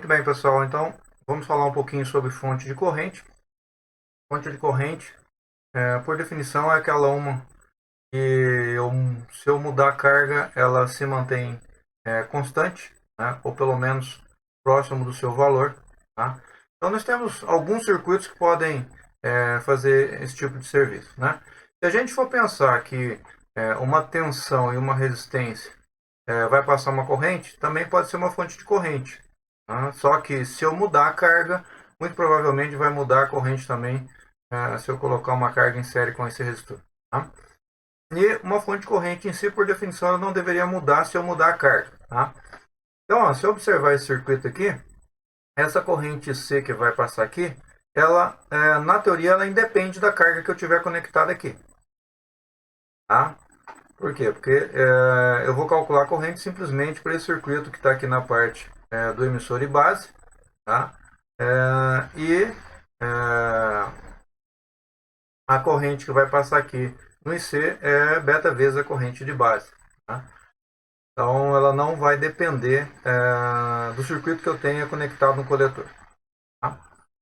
bem, pessoal, então vamos falar um pouquinho sobre fonte de corrente. Fonte de corrente, por definição, é aquela uma que se eu mudar a carga, ela se mantém constante, né? Ou pelo menos próximo do seu valor. Tá? Então nós temos alguns circuitos que podem fazer esse tipo de serviço. Né? Se a gente for pensar que uma tensão e uma resistência vai passar uma corrente, também pode ser uma fonte de corrente. Tá? Só que se eu mudar a carga, muito provavelmente vai mudar a corrente também, se eu colocar uma carga em série com esse resistor. Tá? E uma fonte de corrente em si, por definição, ela não deveria mudar se eu mudar a carga. Tá? Então, ó, se eu observar esse circuito aqui, essa corrente C que vai passar aqui, ela, na teoria, ela independe da carga que eu tiver conectada aqui. Tá? Por quê? Porque eu vou calcular a corrente simplesmente para esse circuito que está aqui na parte do emissor e base. Tá? A corrente que vai passar aqui no IC é beta vezes a corrente de base. Tá? Então, ela não vai depender do circuito que eu tenha conectado no coletor. Tá?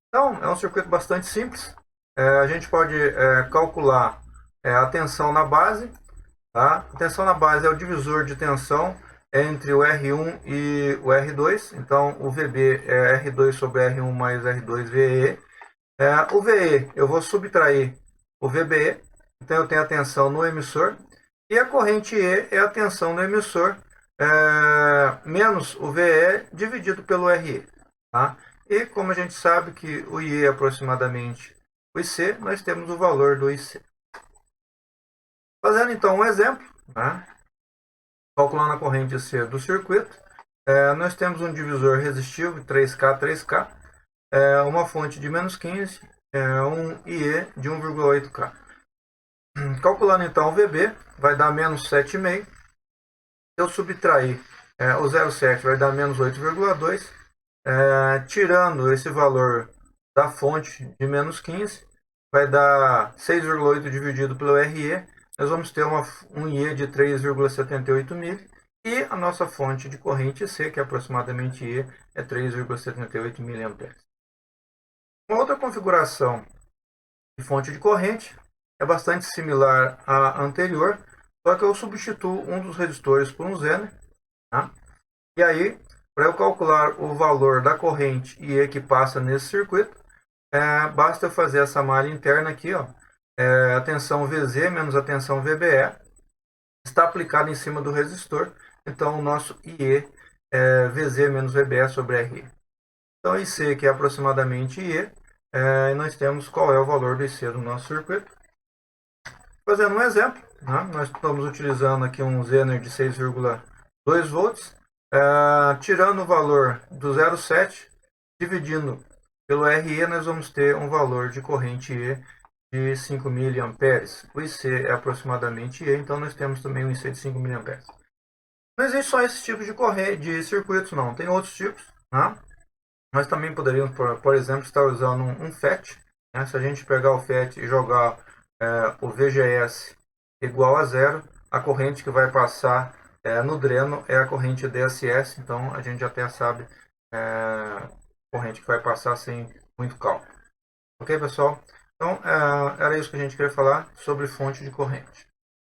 Então, é um circuito bastante simples. A gente pode calcular a tensão na base. Tá? A tensão na base é o divisor de tensão entre o R1 e o R2. Então, o VB é R2 sobre R1 mais R2 VE. O VE, eu vou subtrair o VBE. Então, eu tenho a tensão no emissor. E a corrente E é a tensão no emissor menos o VE dividido pelo RE. Tá? E como a gente sabe que o I é aproximadamente o IC, nós temos o valor do IC. Fazendo então um exemplo, né? Calculando a corrente C do circuito, nós temos um divisor resistivo 3K, 3K, uma fonte de menos 15, um IE de 1,8K. Calculando então o VB, vai dar menos 7,5. Se eu subtrair o 0,7, vai dar menos 8,2. Tirando esse valor da fonte de menos 15, vai dar 6,8 dividido pelo RE. Nós vamos ter um IE de 3,78 mil. E a nossa fonte de corrente C, que é aproximadamente I, é 3,78 mA. Uma outra configuração de fonte de corrente é bastante similar à anterior, só que eu substituo um dos resistores por um Zener. Tá? E aí, para eu calcular o valor da corrente IE que passa nesse circuito, basta eu fazer essa malha interna aqui, ó, a tensão VZ menos a tensão VBE, está aplicada em cima do resistor, então o nosso IE é VZ menos VBE sobre RE. Então IC, que é aproximadamente IE, e nós temos qual é o valor do IC do nosso circuito. Fazendo um exemplo, né, nós estamos utilizando aqui um Zener de 6,2 volts, tirando o valor do 0,7, dividindo pelo RE, nós vamos ter um valor de corrente E de 5 mA. O IC é aproximadamente E, então nós temos também um IC de 5 mA. Não existe só esse tipo de corrente, de circuitos, não. Tem outros tipos. Né? Nós também poderíamos, por exemplo, estar usando um FET. Né? Se a gente pegar o FET e jogar o VGS igual a zero, a corrente que vai passar no dreno é a corrente DSS. Então, a gente até sabe a corrente que vai passar sem muito cálculo. Ok, pessoal? Então, era isso que a gente queria falar sobre fonte de corrente.